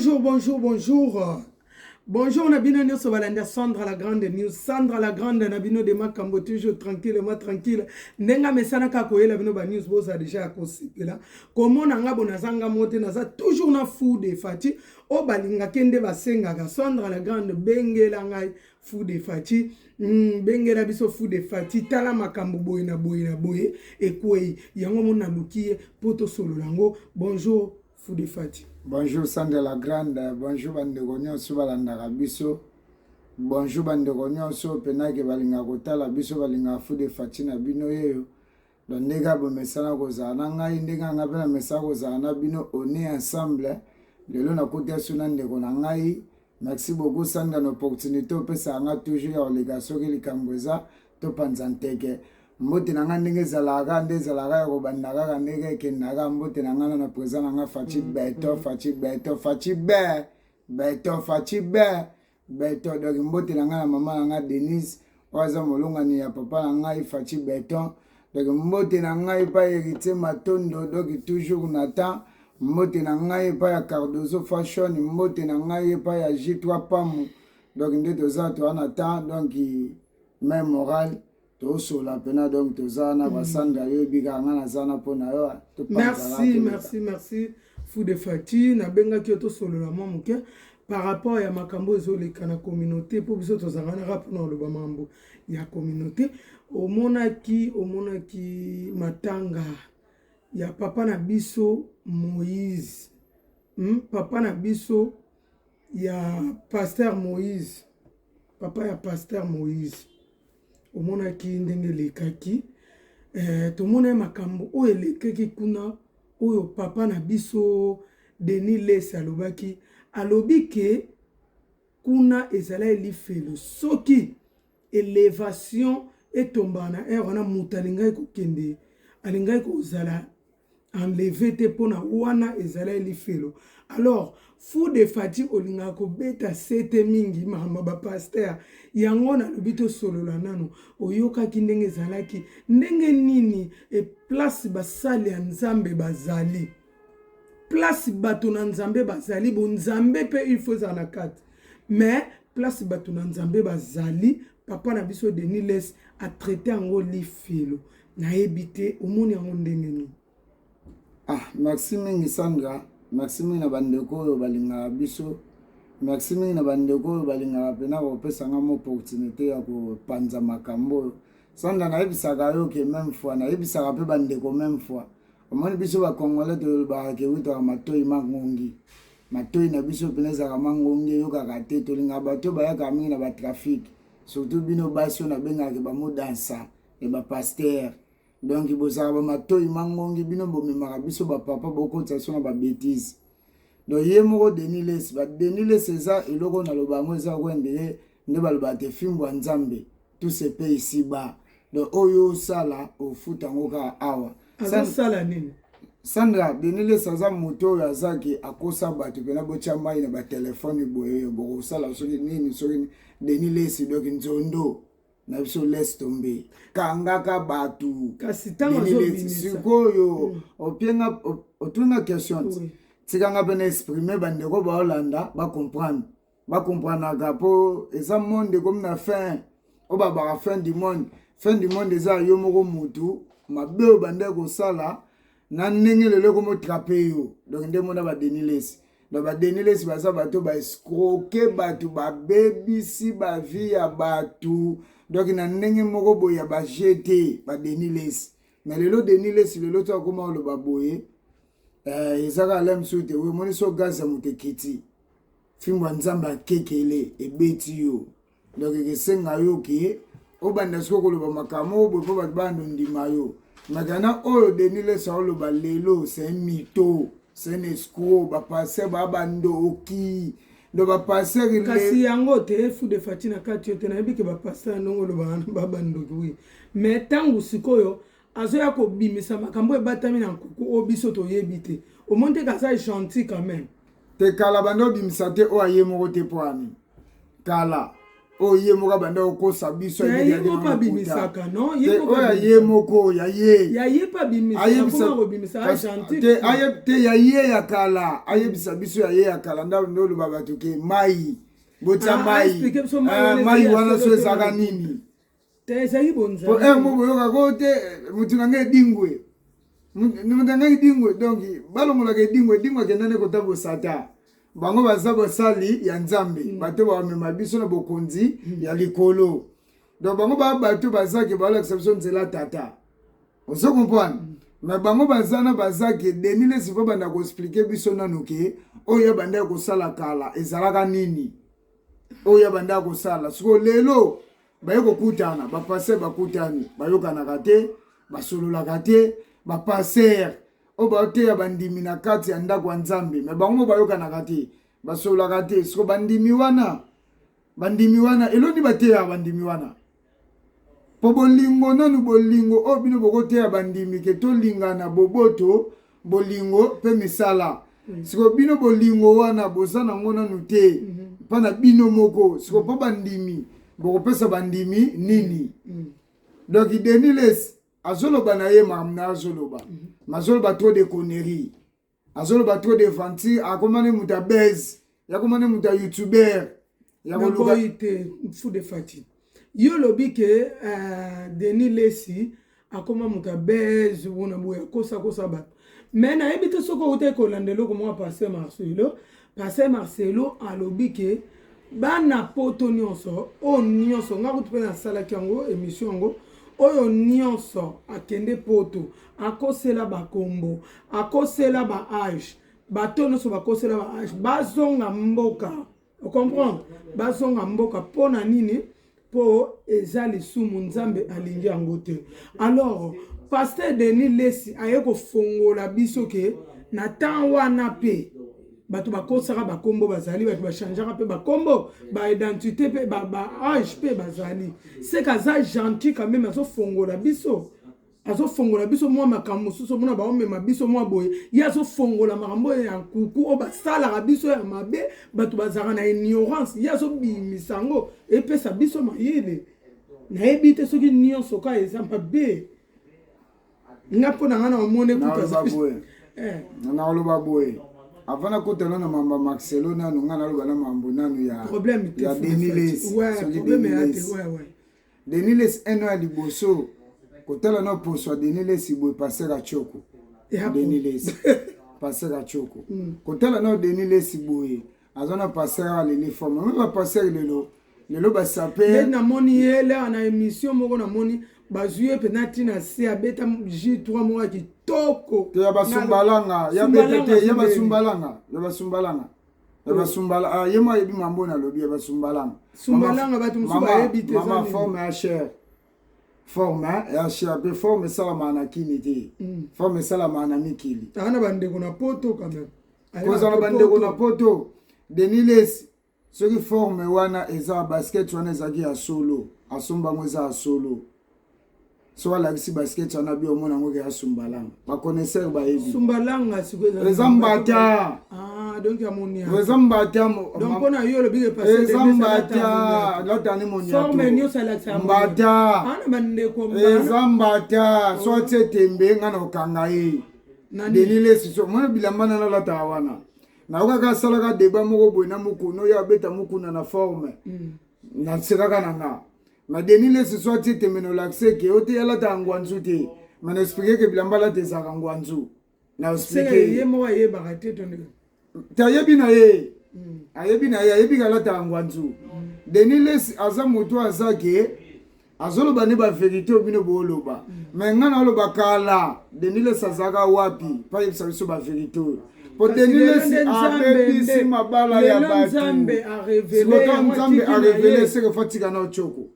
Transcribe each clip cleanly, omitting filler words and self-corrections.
Bonjour, bonjour, bonjour. Bonjour, Nabino News Valanda, Sandra la Grande News. Sandra la Grande, Nabino de Makambo, toujours tranquillement tranquille. Nenga mesana kakoye la bino ba news boza déjà à kosipela. Comment nanga bonazanga mote naza toujours na fou de fati. O balinga kende basenga ga Sandra la Grande bengela ngai fou de fati. Bengela biso fou de fati. Tala makambo boye na boye na boye. Ekwei yango mona lukiye poto solo lango. Bonjour fou de fati. Bonjour Sandra la Grande, bonjour bandeko nyonso balandaka biso. Bonjour bandeko nyonso penake balinga kotala biso balinga fou de fati na bino yeyo. Donc ndenge bomesana kozala na ngai ndenge nga pe na mesana kozala na bino on est ensemble. Lelo nakotia suna ndeko na ngai. Merci beaucoup Sandra na opportunité opesa nga toujours ya koleka soki likambo eza topanza nteke. Mbote na nga ndenge ezalaka nde ezalaka ya kobanda kaka ndenge ekendaka mbote na nga na présent na nga Fachi Beto donc mbote na nga na mama na nga Denise oaza molongani ya papa na ngai Fachi Beto donc mbote na ngai pa héritier Matondo donc toujours Nathan mbote na ngai pa ya Cardozo Fashion mbote na ngai pa ya J3 Pamu donc nde toza to Nathan donc même moral tosola pena donc tozana basanda yo biganga na zana pona yo merci fou de fati na benga ki to solo la momuke par rapport ya makambo ezoleka na communauté pour biso tozanga na rapona lo bamambo ya communauté omonaki matanga ya papa na biso Moïse papa na biso ya pasteur Moïse papa ya pasteur Moïse omonaki ndenge lekaki tomona makambo oyo elekaki kuna oyo papa na biso Denis Lesi alobaki alobi ke kuna ezala elifelo soki élévation etombana wana mutu alingai kokende alingai kozala enlevé te mpona wana ezala elifelo. Alors fou de fati olinga kobeta sete mingi makambo bapaster yango nalobi tosolola nano oyokaki ndenge ezalaki ndenge nini place basali ya nzambe bazali place bato na nzambe bazali bo nzambe pe il faut ezala na kati mais place bato na nzambe bazali papa na biso Denis Lesi atraite yango lifelo nayebi te omoni yango ndenge nini. Merci mingi Sandra, merci mingi na bandeko oyo balingaka biso, merci mingi na bandeko oyo balingaka pena kopesanga mo opportunité ya kopanza makambo oyo. Sandra nayebisaka yo ke même fois nayebisaka mpe bandeko même fois omoni biso bakongole tolobaka ke witaka matoi mangongi matoi na biso pena ezalaka mangongi eyokaka te tolingaka bato bayaka mingi na batrafic surtout bino basi oyo nabengaka bamodansa e bapaster. Donc bozala ba matoi mangongi bino bomemaka biso ba papa bokotisa so na ba bêtise. Donc ye moko Denis Lesi ba Denis Lesi eza eloko na lobango eza kwende nde baloba te fimbo nzambe tout se paye ici bas. Donc oyo sala ofuta ngoka awa. Sala nini? Sandra Denis Lesi aza moto ya zaki akosa bato pena bocha mai na ba telefone boye boko sala soki nini soki Denis Lesi donc nzondo na biso laisse tomber kangaka batu kasi tango zobimisa sikoyo opienga otunga question tikanga bena exprimer bandeko ba Hollanda ba comprendre ka po eza monde comme na fin obaba fin du monde eza yo moko mutu mabe bandeko sala na ndenge lelo komo traper yo donc ndemo na ba Denis Lesi donc ba Denis Lesi baza bato ba escroquer batu ba bebisi ba vie ya batu. Donc na ndenge moko boya ba jeté ba Denis Lesi mais lelo Denis Lesi lelo to akoma lo baboye ezaka lem soute we moni so gaza mutekiti fimbo nzamba kekele ebeti yo donc esenga yo ke obanda soko lo makamo bo ba bando ndima yo magana oyo Denis Lesi lo ba lelo c'est un mytho c'est un escroc ba passer ba bando oki do ba passer kasi yango te fou de fati na kati yote na yebike ba passer ndongo lo ba bando oui mais tangu sikoyo azo ya ko bimisa makambo ebatami na nkuku obiso to yebite o monte ka ça gentil quand même te kala bando bimisa te o aye moko te poani kala o ye moka banda okosa biso ye pas bimisaka non ye moko ya ye pas bimisaka ko bimisaka gentil te ya ye ya kala ayebisa biso ya ye ya kala ndolo baba toke mai botsa mai wana so ezaka nini te ezali bonza mo boyoka ko te mutu na ngai dingwe donc balongolaka edingwe akendane kotabosa ta bango baza basali ya nzambe bato bamema biso na bokonzi ya likolo donc bango baa bato bazaki balakisa biso nzela tata ozo comprendre mais bango bazana bazaki denile sifo banda koexplike biso nanu ke oyo banda kosala kala ezalaka nini oyo banda kosala siko lelo baye kokutana bapase bakutani bayokanaka te basololaka te bapaser o baoteya bandimi na kati ya ndako ya nzambe me bango bayokanaka te basololaka te siko bandimi wana eloni bateya bandimi wana po bolingo nanu bolingo o bino bokoteya bandimi ke tolingana boboto bolingo mpe misala siko bino bolingo wana boza nango nanu te mpana bino moko siko mpo bandimi bokopesa bandimi nini donc Deniles azoloba na ye mamna azoloba mazoloba trop de conneries azoloba trop de vanti akomane muta base yakomane muta youtuber yakoluka ite fou de fati yo lobi ke Deniles akoma muta base wona boya kosa bato mais na ebite soko ute kolandelo ko mo Pasteur Marcelo alobi ke bana poto nyonso o nyonso nga kutupe na sala kyango émission yango oyo nyonso akende poto akosela bakombo akosela ba age bato nyonso bakosela ba age bazonga mboka o comprendre bazonga mboka pona nini po eza lisumu nzambe alingi yango te alors Pasteur Denis Lesi aye kofongola biso ke na temps wana pe bato bakosaka bakombo bazali bato bachangeaka mpe bakombo baidentité mpe baage mpe bazali seke aza gentil quand même azofongola biso mwa makambo mosusu omona baomema biso mwa boye ye azofongola makambo ya nkuku oyo basalaka biso ya mabe bato bazalaka na ignorance ye azobimisa yango epesa biso mayele nayebi te soki nyonso ka eza mabe nga mpo na nga na omone kutanaoloba boye avant kotana na mamba Marcelo nanu nga naloba na mambo nanu ya Deniles Deniles eno ya liboso kotala na poso Deniles boye Pasteur Achoko Deniles Pasteur Achoko kotala na Deniles boye azana Pasteur alele forme même ba Pasteur lelo basape na moni ele na émission moko na moni bazuye penati na se abeta J3 mois kitoko te ya basumbalanga ya betete ya basumbalanga yema yebi mambo na lobi ya basumbalanga batu musu bayebi te mama forme ya chair forme ya chair pe forme salama na kini te forme salama na mikili ana bandeko na poto quand même koza na bandeko na poto Deniles soki forme wana eza basket wana ezaki ya solo asomba ngo eza ya solo so alakisi basket wana bi omona ngo ya sumbalanga ba connaisseur ba yebi sumbalanga sikoza rezambata donc ya monia rezambata donc pona yo le bige passer rezambata lotani monia forme nyo sala sa mbata ana bande ko rezambata so tsetembe ngana okanga ye Deniles so mona bilamba na lota wana na okaka salaka deba moko boye na mukuno ya beta mukuna na forme na tsekaka nanga ma Deniles so tsetembe l'accès ke ote yala ta ngwanzu te mana expliquer ke bilamba la te sa ngwanzu na expliquer ye mo ye bagate to ne ta yebi na ye ayebi kala ta ngwanzu Deniles aza moto azake azoloba ne ba vérité obino boloba mais ngana oloba kala Deniles azaka wapi pa yebisa biso ba vérité po Deniles abebisi mabala ya batu nzambe a révélé ce que fatika na ochoko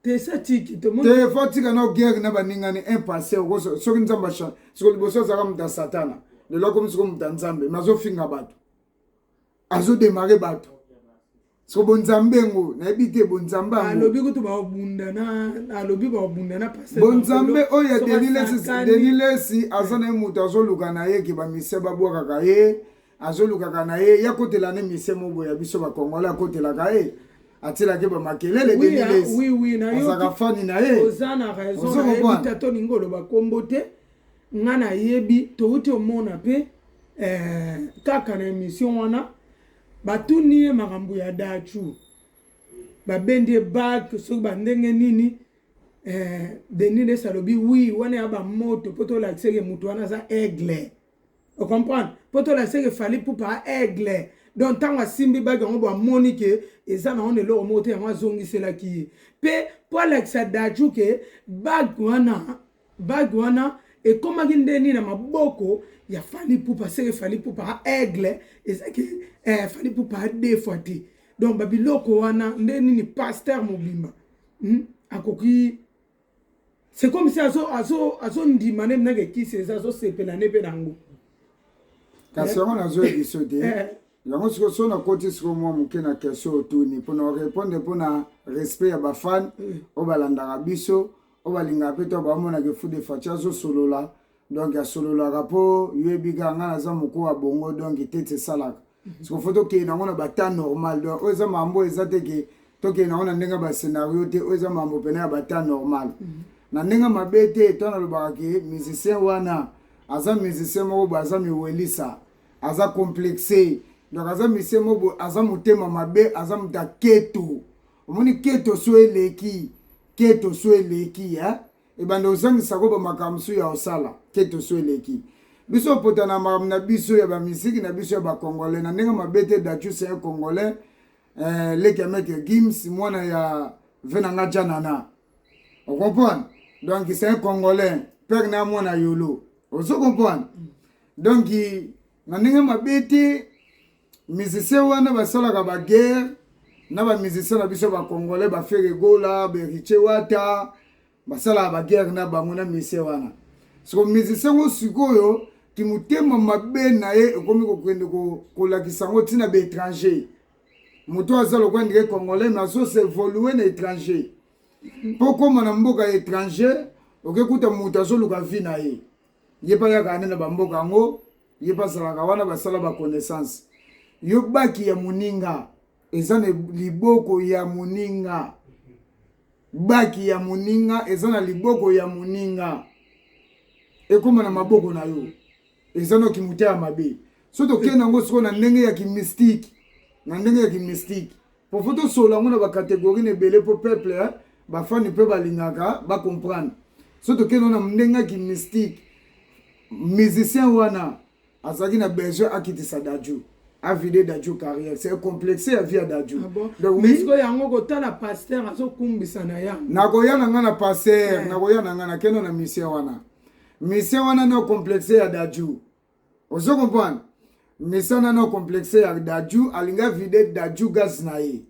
te satiki te fatika na guerre na baningani impassé soki nzamba cha siko liboso azaka muta satana lelo comme siko muta nzambe mazo finga batu azo démarrer batu so bonzambe ngo na ebite bonzambe ngo alobi kutu ba obundana passer bonzambe oya Deniles azana muta azoluka na ye ke ba mise babwaka ka ye azoluka na ye ya kotela ne mise mobo ya biso ba kongola kotela ka ye atila ke ba makelele Denilesi oui na yo azaka fani na ye ozana raison na ye tato ningolo ba kombote ngana yebi touti omona pe kaka na émission wana batuni ye makambo ya dachu babendi bag soki bandenge nini Denilesi alobi oui wana ya bamoto po tolakiseke moto wana aza aigle o comprendre po tolakiseke fali pupa aigle donc ntango asimbi bag yango bamoni ke eza na ono eloko moko te yango azongiselaki ye mpe po alakisa dachu ke bag wana ekomaki nde nini na maboko ya fali pupa seke fali pupa aigle ezaki fali pupa deux fois te donc babiloko wana nde nini pasteur mobimba akoki c'est comme si azo ndima ne mnake kisi eza azosepela ne mpe nango kasi yango nazoyebiso te yango siko so nakoti siko mwa moke na question otuni mpona orépondre mpona respect ya bafane oyo balandaka biso oyo balingaka mpe to bamonaka Fou de Fati azosolola donc asololaka mpo yoyebi kaka ngai naza moko wa bongo donc tete esalaka siko fo tokende nango na bata normal donc oyo eza mambo eza teke tokende nango na ndenge ya bascenario te oyo eza mambo pene ya bata normal na ndenge mabe te to nalobaka ke musicien wana aza musicien moko boye aza miwelisa aza complexe donc aza musicien moko boye aza motema mabe aza moto ya keto omoni keto so eleki ebanda osangisako bamakambo so ya osala keto so eleki biso opotana makambo na biso ya bamisiki na biso ya bakongolais na ndenge mabe te Dachu c'est un congolais leki ya meke Gims mwana ya venanga janana on comprend donc c'est un congolais père na mwana yolo ozo comprendre donc na ndenge mabe te musicien wana basalaka baguerre na bamusicien na biso bakongolais bafere gola beriche wata basalaka baguerre na bango na musicien wana siko musicien ngo sikoyo kimutema mabe na ye ekomi kokende kolakisa ngo ntina baétranger moto aza lokola ndenge congolais mais azosevolue na étranger mpo koma na mboka ya étranger okekuta moto azoluka vi na ye ye mpa yaka ane na bamboka yango ye mpa asalaka wana basala baconnaissance yo baki ya moninga eza na liboko ya moninga baki ya moninga eza na liboko ya moninga ekoma na maboko na yo eza no kimuta ya mabe so tokende yango siko na ndenge ya kimystike po fo tosola yango na bakategorie na ebele po peuple bafani mpe balingaka bacomprendre so tokende na ndenge ya kimystike musicien wana azalaki na besoin akitisa Dachu avide Dachu carrière c'est complexe ya vie ya Dachu donc oui siko yango kotala pasteur azokumbisa na yango nakoya na nga na pasteur nakoya na nga na kendo na musicien wana no complexe ya Dachu ozo comprendre musicien wana no complexe ya Dachu alinga vide Dachu gas na ye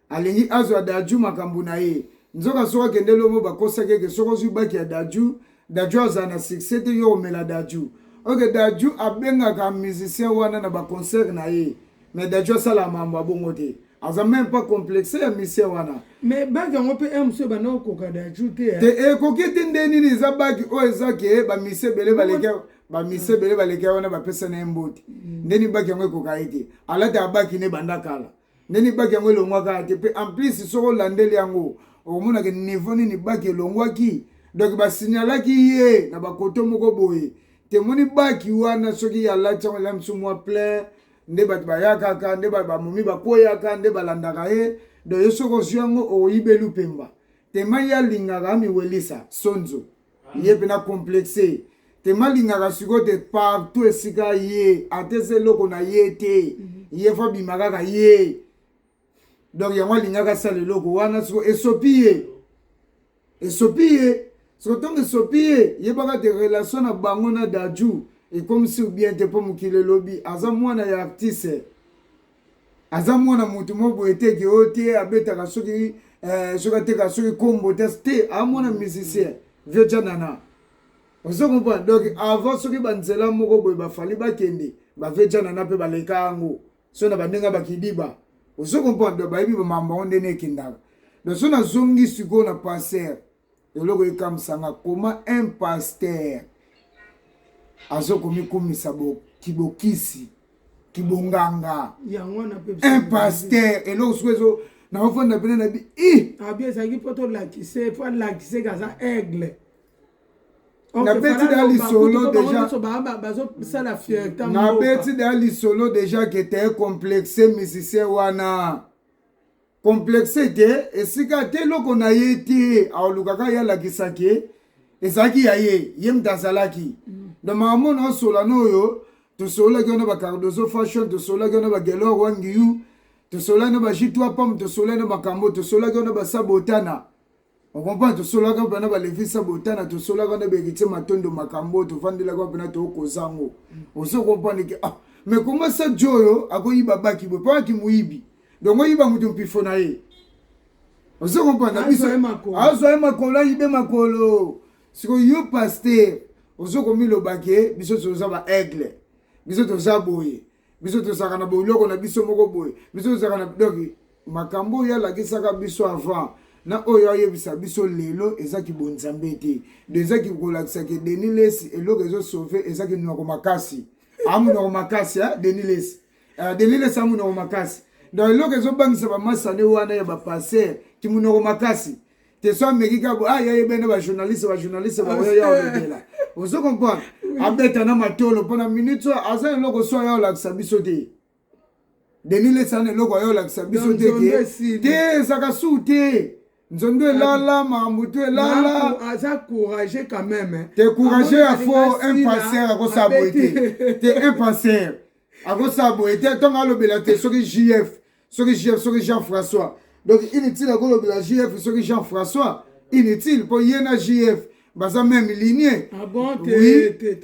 alingi azwa Dachu makambo na ye nzoka soka kende lomo bakosaki ke soko zwi baki ya Dachu aza na succès te yo omela Dachu ok Dachu abengaka musicien wana na baconcert na ye mais Dachu asala mambo abongo te aza même pas complexe ya musicien wana mais baki yango mpe mso bana okoka Dachu te ekoki te nde nini eza baki oyo eza ke bamisien ebele baleki wana bapesa na ye mboti ndeni baki yango ekoka ye te alataka baki ne banda kala ndeni baki yango elongwaka te mpe en plus soko olandeli yango okomonaka niveau nini baki elongwaki donc basignalaki ye na bakoto moko boye temoni baki wana soki alati yango ela misu mwa plein nde bato bayakaka nde bamomi bakweyaka nde balandaka ye donc yo soki ozwi yango oyibeli upemba tema ye alingaka miwelisa sonzo ye mpena complexe tema alingaka sikoyo te partout esika ye atesa eloko na ye te ye fo bima kaka ye donc yango alingaka asala eloko wana siko esopi ye siko ntongo esopi ye yebaka te relation na bango na Dachu ekomisi bien te mpo mokili elobi aza mwana ya artiste aza mwana motu moko boye teke oyo te abetaka soki ateka soki kombo te amwana musicien vieux janana ozo comprendre donc avant soki banzela moko boye bafali bakende bavieux janana mpe baleka yango so na bandenge bakidiba ozo comprendre donc bayebi bamambo yango ndenge ekendaka donc so nazongi sikoyo na pasteur eloko ekamisanga koma un pasteur azokomikumisa kibokisi kibonganga un pasteur eloko sikoyo na ofanda pene na bi bien ça qui peut to lakise pour lakise kaza aigle na beti da lisolo déjà ça fierté na beti da lisolo déjà qui était complexé musicien wana complexé te esika te loko na ye te aolukaka ya lakisaki ezaki ya ye mtazalaki donc makambo na osola noyo tosolaki wana bacardozo fashion tosolaki wana bagelor wangiyu tosolaki na bajitwa pam tosolaki na makambo tosolaki wana basabotana on comprend tosolaki wana balevi sabotana tosolaki wana beritier matondo makambo tofandelaki wana tokozango ozo comprendre ke mais comment ça joyo akoyiba baki bo pa ki muyibi donc oyiba mutu mpifo na ye ozo comprendre biso azo makolo yibe makolo siko yo pasteur ozo komilo bake biso toza ba aigle biso toza boye biso tozaka na boloko na biso moko boye biso tozaka na doki makambo ya lakisaka biso avant na oyo ayebisa biso lelo ezaki bonzambe te ezaki kolakisa ke Denis Lesi eloko ezo sauver ezaki noko makasi amu noko makasi Denis Lesi amu noko makasi donc eloko ezo bangisa ba masane wana ya ba passer ki munoko makasi te so amerika bo ya yebena ba journaliste ba ya obela ozo comprendre abeta na matolo pona minute aza eloko so ya lakisa biso te Denis Lesi ana eloko ya lakisa biso te saka su te nzondo elala mamutu elala aza courageux quand même te courageux à faux un passer ako saboter te un passer ako saboter tonga lobela te soki JF soki Jean-François donc inutile ako lobela JF soki Jean-François inutile pour yena JF baza même lignée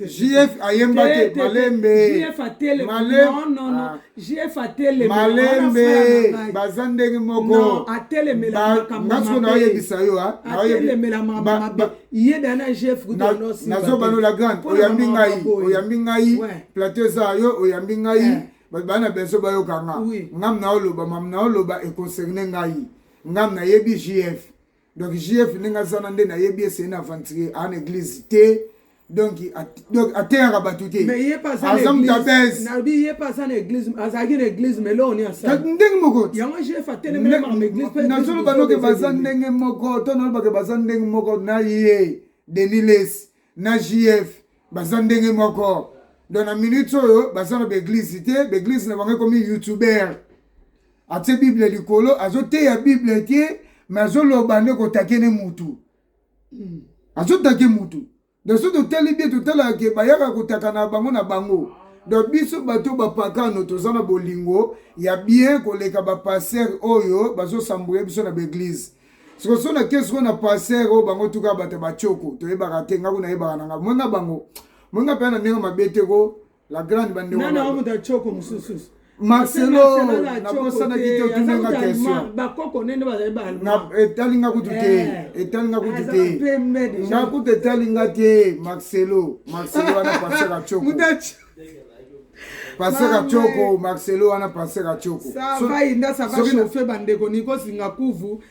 JF ayemba te malembe JF atele non JF atele malembe baza ndenge moko atele mela makambo na yebisa yo atele mela mabe yeda na JF kutono si nazo bano la grande oyambi ngai plateau za yo oyambi ngai bana beso bayo kanga ngam na oloba mam na oloba e concerne ngai ngam na yebi JF donc JF ninga zana nde na yebi c'est une aventure en église te donc à terre batute mais il est pas ça l'église na bi il est pas ça l'église azaki l'église mais là on est ensemble ndenge moko yango JF atele mais dans l'église na zolo bano ke bazan ndenge moko to na ba ke bazan ndenge moko na ye Denis Lesi na JF bazan ndenge moko dans la minute oyo bazana ba église te ba église na bango comme youtuber ate bible likolo azote ya bible te mais azoloba nde kotakene mutu azotake mutu donc so totali bien totala ke bayaka kotaka na bango donc biso bato bapakano toza na bolingo ya bien koleka bapasser oyo bazosambouye biso na baeglise siko so na kesi na passer oyo bango tuka bato bachoko toyebaka te nga kuna yebaka nanga mwenga bango mwenga mpe na ndenge mabete ko la grande bande nana omuta choko mususu Marcelo na posa na kite otunenga question bakoko nende bazali ba na etalinga kutute na kutu etalinga te Marcelo wana pasera choko pasera choko Marcelo wana pasera choko ça va chauffer bandeko niko singa kuvu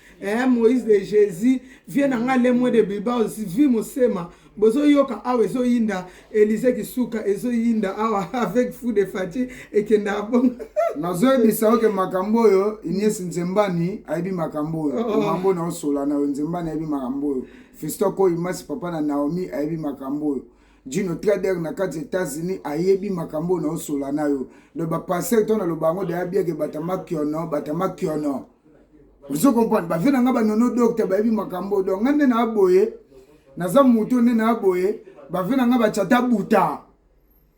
Moïse de Jésus vient na lemwe de biba aussi vi mosema bozo yoka awe so yinda Élysée kisuka ezo yinda awa avec fou de fati ekenda bon nazo bisa ke makambo yo Inies Nzembani aibi makambo yo mambo na osola na Nzembani aibi makambo yo Fisto ko imasi papa na Naomi aibi makambo yo Gino Trader na kati États-Unis ayebi makambo na osola na yo de ba passer to na lobango de abia ke batama kiono vous comprenez ba vena ngaba nono docteur ba aibi makambo donc ngande na aboye naza mutu nde na boye bavena nga bachata buta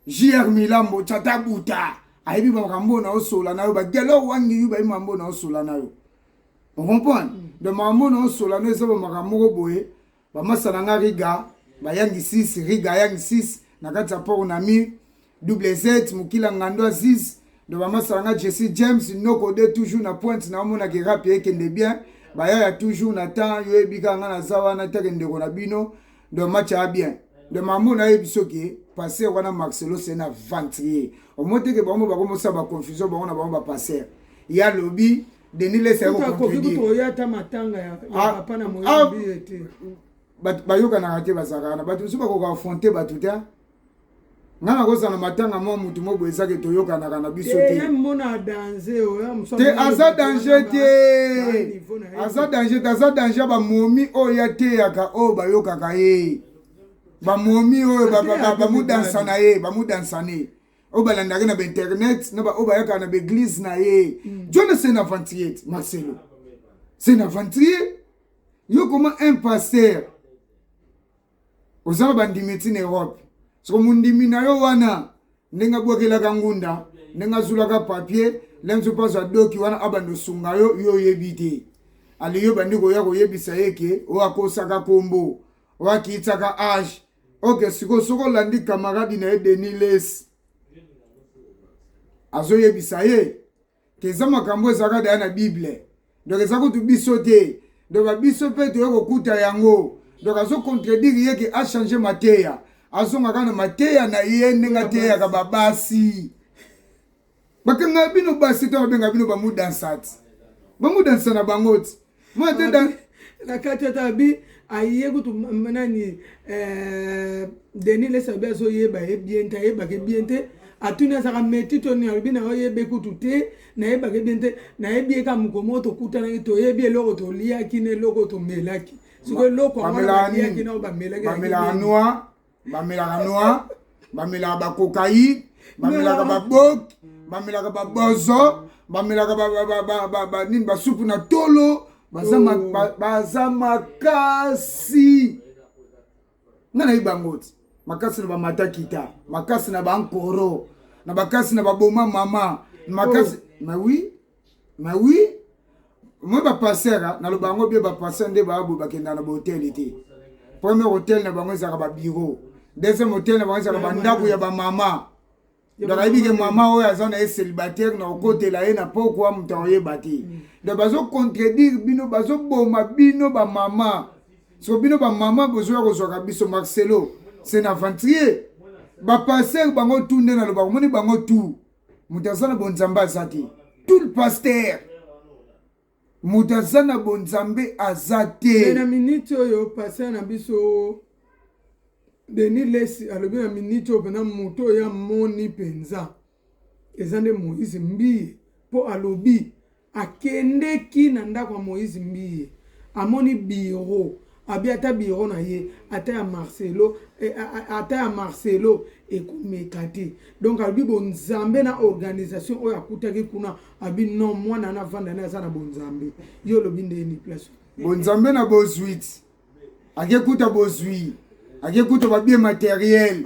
JR Milambo chata buta aibi makambo na osola na yo bagelo wangi yu ba mambo na osola na yo on comprend de mambo na osola na zo makambo boye ba masala nga riga ba yangi 6 riga yangi 6 na kati ya port na mi double Z mukila ngando 6 de ba masala nga Jesse James noko de toujours na pointe na mona ki rap ekende bien baya ya toujours na temps yo ebika nga na zawa na teke ndeko na bino de match a bien de mambo na ebisoki passer wana Marcelo c'est na ventrier au monte ke bango ba komosa ba confusion bango na bango ba passer ya lobby Denis Lesi ko contredire ko ya ta matanga ya papa na moyambi ete ba yoka na rate bazaka na batu so ba ko affronter batuta ngana kosa na matanga mo mutu mo boeza ke toyoka na biso te ya mona danger te aza danger te aza danger ba momi oya te yaka o bayoka ka ye ba momi o ba mudansa na ye ba mudansa ne o balanda na internet na ba o bayaka na église na ye John c'est un aventurier Marcelo c'est un aventurier yo comment un pasteur ozala bandimeti na Europe so mundimi na yo wana nenga bwakela kangunda nenga zulaka papier lenzo paso doki wana abando sunga yo yebite ali yo bandiko yako yebisa yeke o akosaka kombo o akitaka age okay soko landi camarade na Deniles azo yebisa ye keza makambo ezaka da na Bible donc ezako tu bisote donc biso pe to yoko kuta yango donc azo contredire yeke a changer mateya azonga kana mateya na ye ndenga teya ka babasi bakanga bino basi to benga bino ba mudansat ba mudansa na bangoti mo te dan na katata bi aye kutu manani Denis le sabe so ye ba e bienta e ba ke biente atuna saka metito ni albina o ye be kutu te na e ba ke biente na e bie ka mukomoto kuta na to ye bie loko to lia kine loko to melaki siko loko amela lia kine ba melaki bamela noa bamela noa bamela ba cocaïne bamela ba bok bamela ba bozo bamela ba nini ba soupe na tolo baza makasi ngana ibangoti makasi na ba matakita makasi na ba nkoro na bakasi na ba boma mama makasi mais oui moi ba passer na lo bango bien ba passer nde ba abu bakenda na hotel ite premier hôtel na bango ezaka ba bureau deuxième hôtel na bango ezaka ba ndaku ya ba mama donc ayebi ke mama oyo aza na ye célibataire na okotela ye na pokwa moto aoyeba te donc bazocontredire bino bazoboma bino bamama so bino bamama bozoya kozwaka biso Marcelo c'est un aventurier bapaster bango tu nde na lobaka omoni bango tu moto aza na bonzambe aza te tout le pasteur moto aza na bonzambe aza te na minute oyo paster na biso Denis lesi alobi na minute oyo pena moto ya moni penza eza nde Moïse Mbiye po alobi akendeki na ndako ya Moïse Mbiye amoni biro abi ata biro na ye ata ya Marcelo ekomeka te donc alobi bonzambe na organisation oyo akutaki kuna abi non mwana na vanda na aza na bonzambe yo olobi ndeni place bonzambe na bozwit akekuta bozwi akekuta babie matériel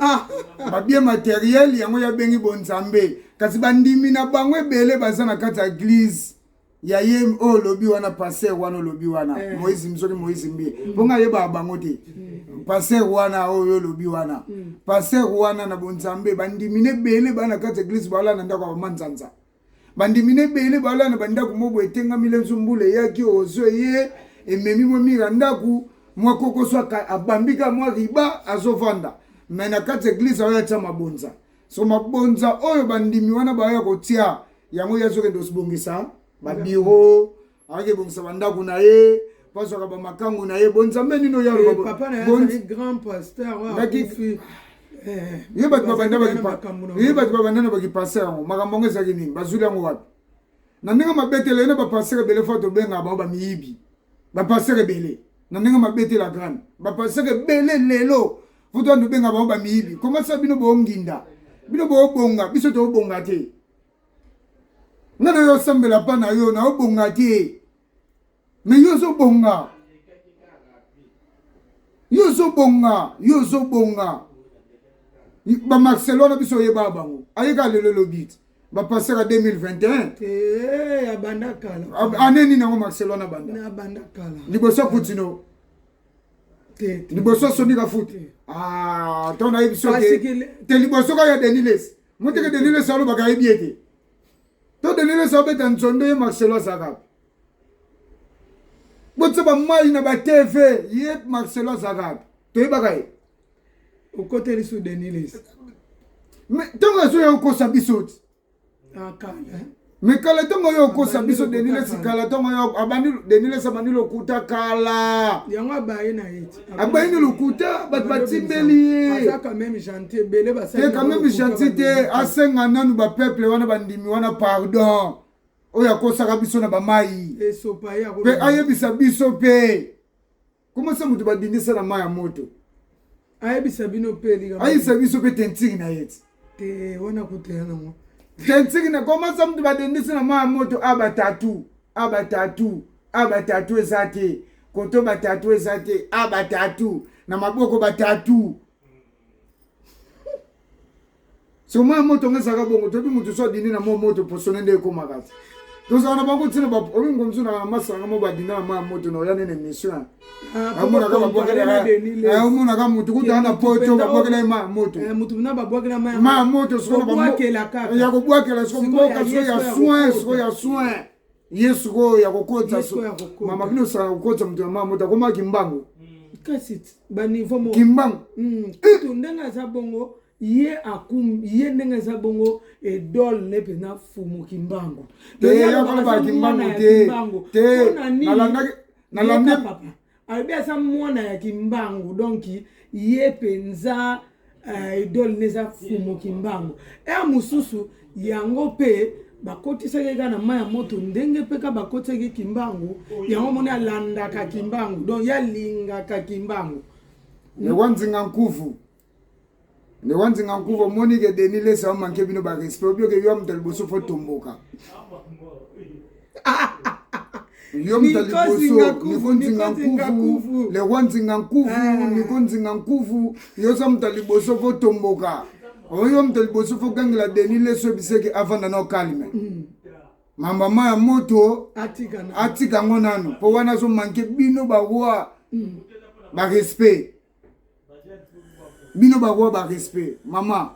babie matériel yango ya bengi bonzambe kasi bandimi na bango ebele baza na kati ya église ya ye o lobi wana passer wana lobi wana Moïse msoki Moïse Mbiye ponga yeba bango te passer wana o lobi wana passer wana na bonzambe bandimi ne bele bana kati ya église bala na ndako ba manzanza bandimi ne bele bala na bandako mobo etenga milenzo mbule yaki ozo ye ememi mo mirandako mwa koko swaka abambika mwa riba azovanda mena kati église oya cha mabonza so mabonza oyo bandimi wana baya kotia yango yazo ke dosbongisa ba biro ake bongisa bandako na ye paswa ba makango na ye bonzambe nino ya papa na ya grand pasteur wa kofi yeba babanda na baki pasteur makambo ngeza kini bazuli yango wapi na ndenge mabetele na ba pasteur bele foto benga ba miyibi ba pasteur bele na ndenge mabete la grande ba passer bele lelo futo ndu benga ba miyibi comment ça bino bonginda bino bonga biso to bonga te ngana yo sambela pa na yo na bonga te mais yo zo bonga ba Marcelo na biso ye ba bango ayeka lelo lobit ba passer à 2021 ya banda kala aneni na Marcelo na banda kala liboso kutino liboso sonika futi tona ebiso te liboso ka ya Deniles moteke Deniles alo baka ebiete to Deniles abeta nzondo ye Marcelo Zagab botse ba mai na ba TV ye Marcelo Zagab to ebaka e okote Deniles mais tonga so ya ko sabisoti kala Mais kala tongo yo kosa biso denile sikala tongo yo abandi denile samani lokuta kala. Yango baye na yeti. Abayini lokuta bat batimbeli. Asa quand même gentil belé ba te quand même gentil te asenga nanu ba peuple wana bandimi wana pardon. Oya kosa ka biso na ba mai. Esopa ya ko. Pe ayebisa biso pe. Comment ça mutu ba dindisa na mai ya moto? Ayebisa bino pe liga. Ayebisa biso pe tentiki na yeti. Te wana kutena mo. Tentiki na comment ça mutu ba dindisa na mai ya moto abatatu ezate. Koto batatu ezate abatatu na maboko batatu. So mai ya moto ngezaka bongo tobi mutu so dini na moto posone nde ko makati. Tozana bango tsina ba obi ngomzu na masanga mo badina na mai ya moto no yana ne mission. Amuna ka babokela. Amuna ka mutu kutana poto babokela mai ya moto. Mutu na babokela mai ya moto so na babokela kaka. Ya ko bwakela so mboka so ya soin. Yesu go ya kokota so mama kino sa kokota mtu mama moto koma kimbango kasi ba niveau mo kimbango kutu ndenga za bongo ye ndenga za bongo dol ne pena fumu kimbango ya kola ba kimbango te nalanda papa albia sa mwana ya kimbango donc ye penza idol ne za fumu kimbango mususu yango pe bakotisa kana maya moto ndenge peka bakotisa kimbangu yango mona landa ka kimbangu donc ya linga ka kimbangu ne wanzinga nkuvu moni ke denile sa manke bino ba respect bio ke yo mtaliboso fo tomboka yo mtaliboso nikonzinga nkuvu le wanzinga nkuvu yo sa mtaliboso fo tomboka oyo mtaliboso fo gangela denile so biseke avanda no kalme mama ya moto atika ngonano po wana so manke bino bawa ba respect mama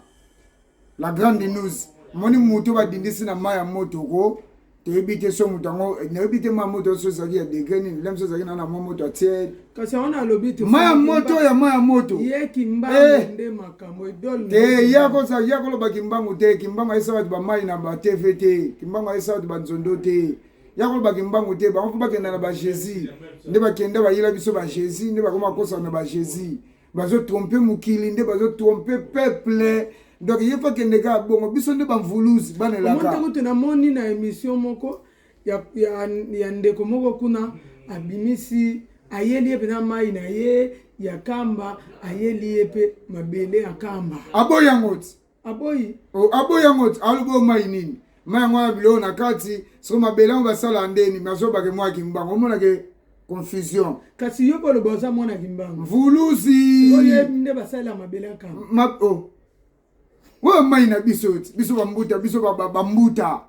la grande news moni moto ba dindisi na maya moto ko te bite so mutango ne bite ma moto so zaki ya degeni lemso zaki na moto atie kasi ona lobite maya moto ye kimbango nde makambo idol te yako lo bakimbango te kimbango isa watu ba mai na ba TVT kimbango isa watu ba nzondo te yako lo bakimbango te ba mfuba kenda na ba Jésus nde bakenda ba yila biso ba Jésus nde bakoma kosa na ba Jésus bazo tromper mukili nde bazo tromper peuple. Donc il faut que les gars bon biso nde bamvuluzi banelaka monta kutuna moni na émission moko ya ndeko moko kuna abimisi ayeli epe na mai na ye ya kamba ayeli epe mabele ya kamba aboyangot alubo mai nini mai ngwa bilo na kati so mabele ngo basala ndeni mazo bake mwa kimbango mona ke confusion kasi yo bolo boza mona kimbango mvuluzi oye nde basala mabele ya kamba wa mai na biso bambuta biso bambuta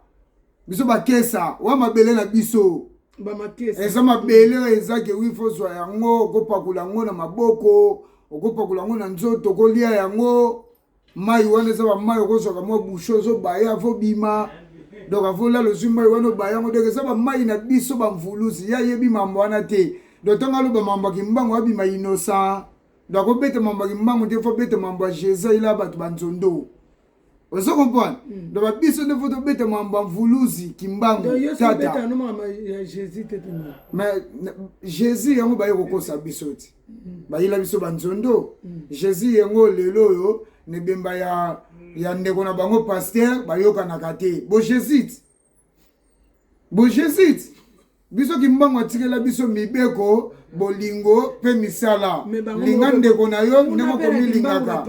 biso bakesa wa mabele na biso bamakesa eza mabele ezake wifo zwa yango okopakula yango na maboko okopakula yango na nzoto kolia yango mai wana eza bamai okozwaka mwa busho ozobaya avo bima donc avola lozwi mai wana obaya yango donc eza bamai na biso bamvuluzi ya yebi mambo wana te donc ntongo aloba mambo akimbango abima innocent donc obete mambo akimbango te fo bete mambo ya Jésus ila bato banzondo. Vous comprenez? Donc la biso ne faut pas bête mamba mvuluzi kimbango tata. Mais Jésus yango ba yoko sa bisoti. Ba yila biso banzondo. Jésus yango lelo yo ne bemba ya ndeko na bango pasteur ba yoka na kate. Bo Jésus. Biso kimbango atikela biso mibeko bolingo pe misala linga ndeko na yo ndemo komi lingaka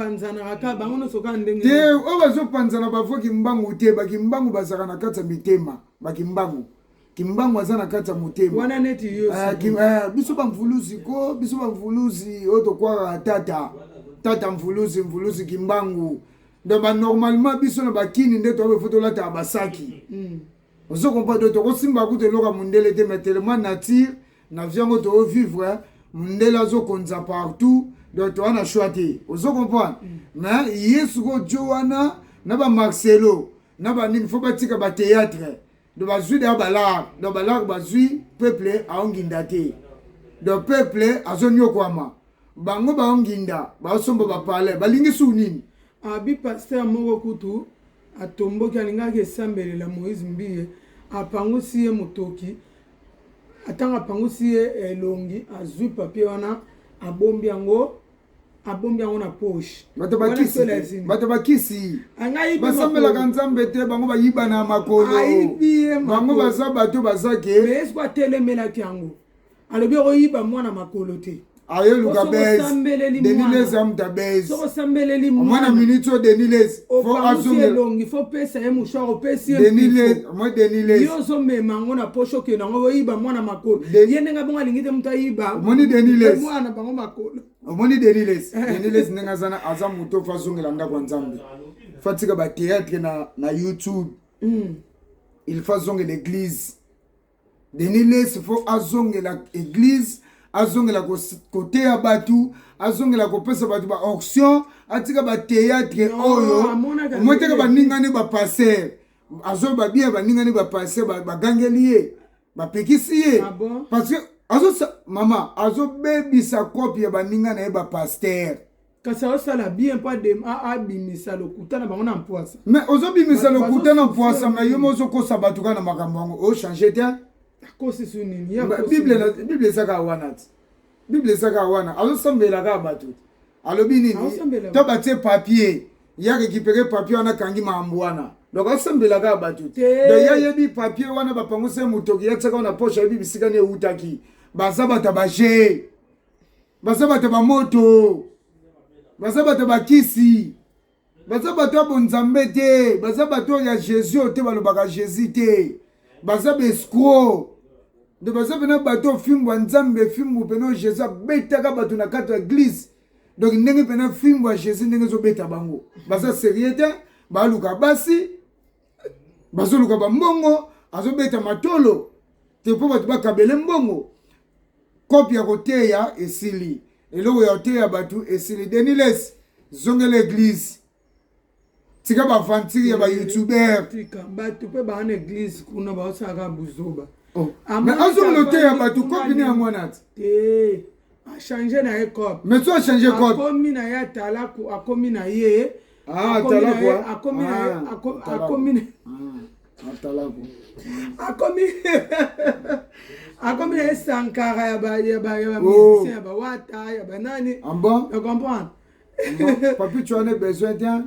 te o bazo panzana bafo kimbangu te bakimbangu bazaka na kati ya mitema kimbangu aza na kati ya motema wana neti yo biso bamvuluzi oyo tokwaka tata mvuluzi kimbangu donc normalement biso na bakini nde toabe fo tolataka basaki ozo comprendre tokosimba kutu eloka mundele te mais tellement nature na viango to vivre mundele azo konza partout donc to ana choité ozo comprendre mais yesu ko joana na ba Marcelo na ba nini faut batika ba théâtre de bazui de balar do balar bazui peuple aonginda te do peuple azonyo kwama bango baonginda ba sombo ba parler balingi su nini abi pasteur moko kutu atomboki alingaki esambelela Moïse Mbiye apangusi ye motoki atanga apangusi ye elongi azwi papier wana abombi yango na poche bato bakisi basambelaka nzambe te bango bayiba na makolo bango baza bato bazake mais est-ce atelemelaki yango alobi oyiba mwana makolo te ayeluka Denilese amuta base sokosambeleli mwana minute o Denilese fo azongelongi fo pesa ye mushwaro opesi ye Denilese yo ozomema yango na poche okende yango oyiba mwana makolo ye ndenge bongo alingi te moto ayiba omoni Denilese mwana bango makolo omoni Denilese ndenge aza moto fo azongela ndako ya Nzambe fo atika batheatre na YouTube il faut azongela église Denilese fo azongela église azongela kote ya batu azongela kopesa batu ba auction atika ba théâtre oyo omoteka baningani ba passer azo ba bien baningani ba passer ba gangelier ba pekisiye parce que azo mama azo bebisa copie ya baningana ya ba pasteur kasi osala bien pas de abimisa lokuta na bango na mpoasa mais ozo bimisa lokuta na mpoasa mais yo mozo kosa batu kana makambo yango o changer te kosi sunini ya Bible saka wana Bible saka wana azosambela ka batu alobi nini to batie papier ya récupérer papier wana kangi mambo wana donc azosambela ka batu donc ya yebi papier wana bapanguse mutoki ya tsaka na poche yebi bisika ne utaki bazabata baje bazabata ba moto bazabata bakisi bazabata bonzambe te bazabata ya Jésus te balobaka Jésus te bazaba escroc de baza na bato fimbwa Nzambe fimbwa peno Jésus betaka bato na kati ya église donc ndenge pena fimbwa Jésus ndenge zo beta bango baza sérieux te baluka basi bazoluka bambongo azo beta matolo te po bato bakabele mbongo kopia koteya esili eloko ya koteya bato esili Denilese zongela église tika bavantiri ya ba youtuber tika bato pe ba na église kuna ba osaka buzoba mais azongela oteya bato kopi ne yango wana te achange na ye cope mais so achange cope akomi na ye atalaku akomi na ye akomi na ye Sankara ya musicien ya bawata ya banani bon tu comprends papi tu en as besoin d'un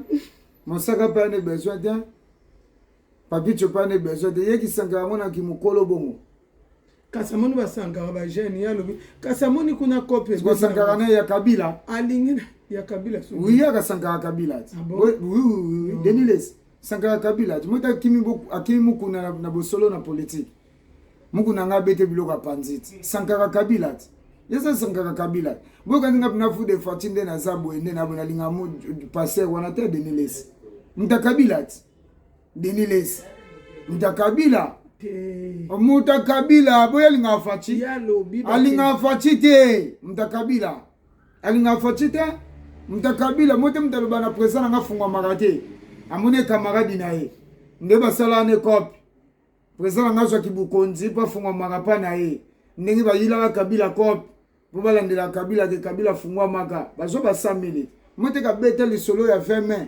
mon sac à pain a besoin d'un papi tu pas besoin de yeki Sankara mona ki mukolo bongo kasamoni ba Sankara ba jeune ya lobi kasamoni kuna copie ba Sankara na ya Kabila alingi ya Kabila so oui ya Sankara Kabila oui Denilese Sankara Kabila mota kimi boku akimi mukuna na bosolo na politique mukuna ngabete biloko panziti Sankara Kabila yesa Sankara Kabila boka ninga na fu de fatinde na zabo ende na bona linga mu passer wana te Denilese Kabila Denilese Kabila Muta Kabila boya linga fachi alinga fachi te Kabila alinga fachi te Kabila mote mtaloba na president nga fungwa marate amone camarade na ye ndeba sala ne cop president nga zwa kibukonzi pa fungwa marapa na ye ndenge ba yila Kabila cop po balandela Kabila ke Kabila fungwa maka bazo ba 100,000 mote ka beta lisolo ya 20 mains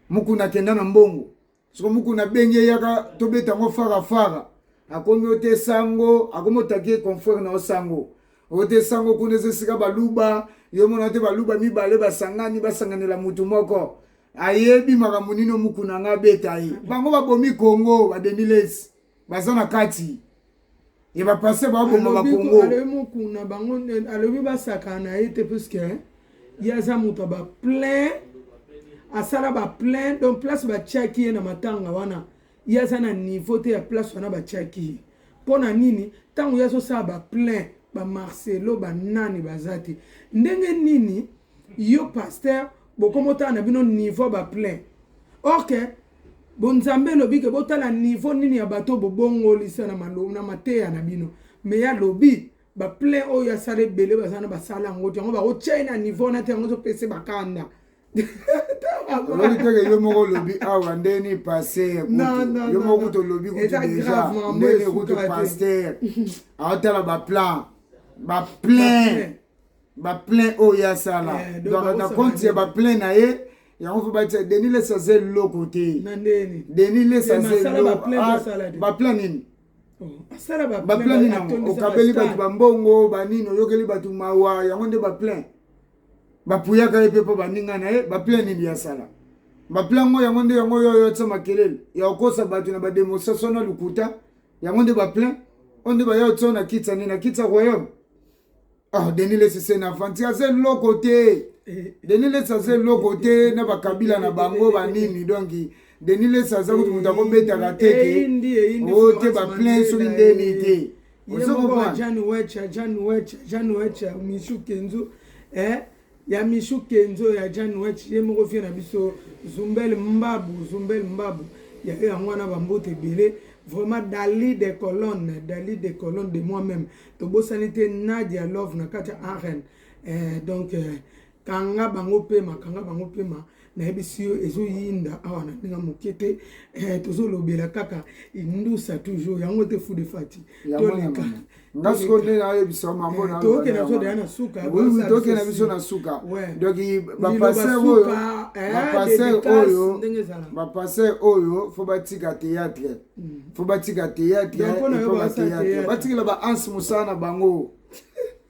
mukuna kenda na mbongo siko mukuna benge yaka tobeta ngo fara akomi ote sango akomo takie confort na osango ote sango kuneze sika baluba yomona te baluba mibale basanganela mutu moko ayebi makambo nino mukuna nga beta ye bango babomi Congo ba Denilese baza na kati ye bapase baboma ba Congo alobi mukuna bango alobi basakana ye te puisque yaza mutu ba plein asala ba plein donc place ba tchaki na matanga wana yaza na niveau te ya place wana ba tchaki pona nini tango yazo sa ba plein ba Marcelo ba nani bazati ndenge nini yo pasteur bokomota na bino niveau ba plein OK bonzambe lobi ke botala niveau nini ya bato bobongo lisa na malomo na mateya na bino mais ya lobi ba plein o ya sale bele bazana basala ngoti yango ba ko China niveau na te ngo pese bakanda Wali teke yo moko lobi awa ndeni passer yo moko to lobi ko déjà ndeni ko to passer aotala ba plan o ya sala donc na compte ba plan na ye yango faut batia Denis Lesa ze loko te nandeni Denis Lesa ze ba plan nini asala ba plan nini okabeli batu bambongo banini oyokeli batu mawa yango nde ba plan bapuyaka ye mpe mpo baninga na ye ba plan nini ya sala ba plan ngo yango nde yango yo tsa makelele ya okosa batu na ba démonstration na lukuta yango nde ba plan onde ba yo tsona kitsa nini na kitsa royaume Denis Lesa na fanti aze loko te Denis Lesa aze loko te na bakabila na bango banini donc Denis Lesa aza kutu mutu akobetaka teke o te baplein soki ndeni te Jan Wecha Michou Kenzo ya Michou Kenzo ya Jan Wecha ye moko fie na biso Zumbel Mbabu ya yango na bambote belé vraiment Dali des colonnes de moi-même to bosanité Nadia Love na kata Aren donc kanga bango pema na ebisio ezo yinda awana ninga mokete tozo lobela kaka indusa toujours yango te fu de fati to leka ngasko ne na ebisio mambo na to ke na so de na suka oui to ke na biso na suka donc ba passer oyo faut batika théâtre batikela ba ans musana bango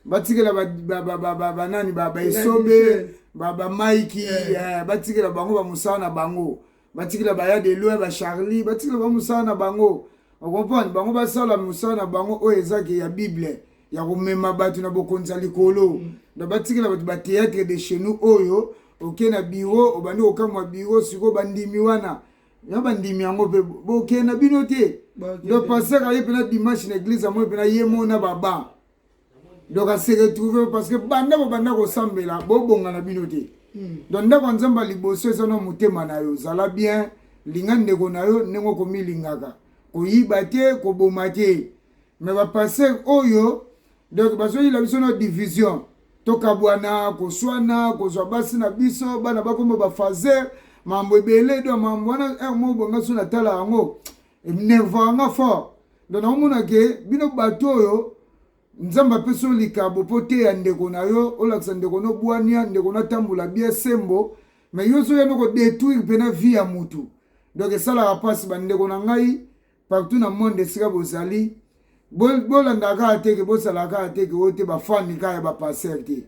batikela ba nani ba isobe ba Mikey batikela bango ba musana bango batikela ba ya de loin ba Charlie batikela ba musana bango on comprend bango ba sala musana bango o ezaki ya Bible ya komema batu na bokonza likolo da batikela batu ba théâtre de chez nous oyo okena bureau obandi okamwa bureau siko bandimi wana ya bandimi yango pe bokena bino te do passer ka pe na dimanche na église amo pe na yemo na baba donc à se retrouver parce que banda ko sambela bobonga na bino te donc ndako nzamba liboso ezana mutema na yo zala bien linga ndeko na yo nengo komilingaka koyiba te koboma te mais ba passer oyo donc baso ila biso na division tokabwana koswana kozwa basi na biso bana bakoma ba fazer mambo ebele do mambo wana mo bonga so na tala yango nervanga fort donc omona ke bino bato oyo nzamba peso likabo pote ya ndeko na yo olakisa ndeko no bwania ndeko na tambula bia sembo mais yo so yano ko détruire pena vie ya mutu donc sala rapasi ba ndeko na ngai partout na monde sika bozali bolanda ka ateke bosala ka ateke ote ba fani ka ya ba passer te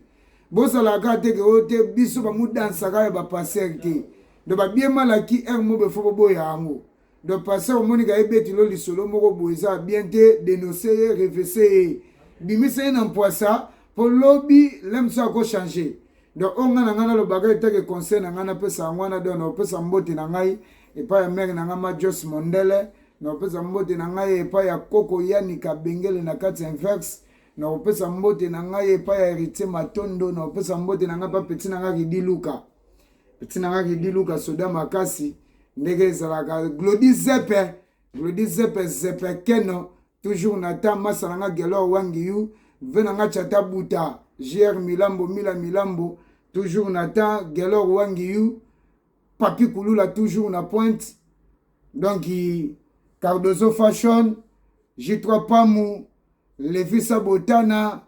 bosala ka ateke ote biso ba mudansa ka ya ba passer te do ba bien malaki mo be fo boya yango do passer o monika ebeti lo lisolo moko boza bien te dénoncer référer bimise na mpoisa pour lobby lemso ko changer donc on ngana lo bagay teke conseil na ngana pesa ngwana do na pesa mbote na ngai e pa ya mère na ngama Jos Mondele na pesa mbote na ngai e pa ya Koko Yani Kabengele na kati inverse na pesa mbote na ngai e pa ya Héritier Matondo na pesa mbote na ngapa petit na ngai Diluka soda makasi ndege zalaka Glody Zepe Keno toujours nata masalanga gelo wangi yu venanga chata buta JR Milambo toujours nata gelo wangi yu Papi Kulula toujours na pointe donc Cardozo Fashion J3 Pamu Levi Sabotana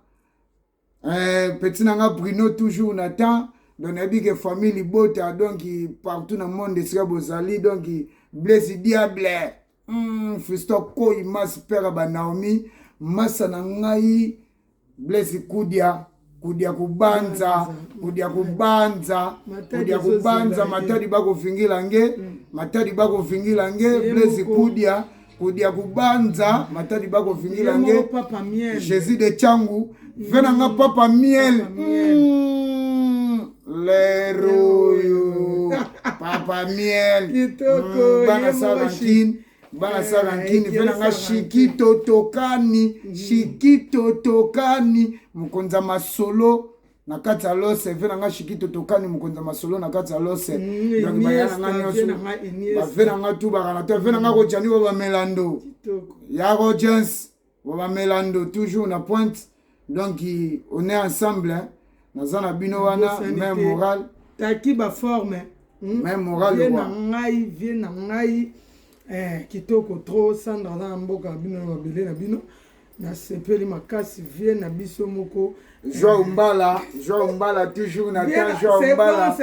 petit nanga Bruno toujours nata donc habike famille bota donc partout dans le monde sera bozali donc Blaise Diable Fisto Koi mas pera ba Naomi masa na ngai Blaise Kudia kubanza matadi bako fingila nge Blaise Kudia kubanza matadi bako fingila nge Jésus de Changu venanga papa miel leroyo papa miel kitoko bana sarankini venanga shikito tokani mukonza masolo na kati alose venanga shikito tokani mukonza masolo na kati alose donc bayana ngani osu venanga tu bakana to venanga ko jani ba melando ya Rogers ba melando toujours na pointe donc on est ensemble nazana bino wana même moral taki ba forme même moral vie na ngai kitoko trop Sandra na mboka bino na bele na bino na sepeli makasi vie na biso moko Joao Mbala toujours na ta Joao Mbala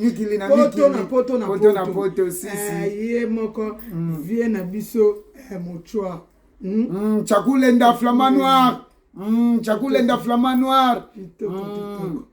mikili na poto na poto sisi ye moko vie na biso mochwa chakulenda flamand noir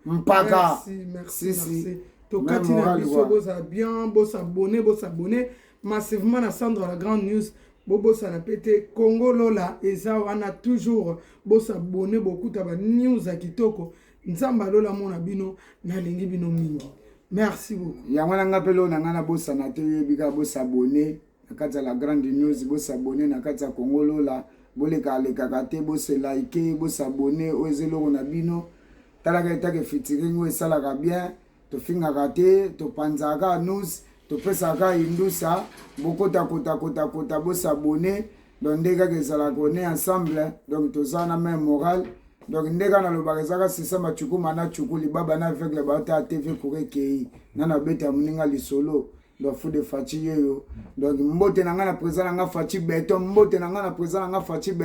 mpaka merci tokati na biso boza bien bosabone massivement na Sandra la grande news bobosa na pete Congo Lola eza wana toujours bosabone bokuta ba news ya kitoko nzamba lola mona bino na lingi bino mingi merci beaucoup yango na ngapelo na ngana bosa na te yebika bosabone na kati la grande news bosabone na kati ya Congo Lola boleka kate bose like bosabone ozeloko na bino talaka etake fitiringo esalaka bien tofingaka te topanzaka news topesaka indusa bokota bosabone donc ndeka kezala kone ensemble donc toza na même moral donc ndeka na lobaka ezaka sisa machukuma na chukuli baba na avec le bata TV kurekei na beta muninga lisolo do fu de fachi yeyo donc mbote na nga na présent na nga fachi beto mbote na nga na présent na nga fachi beto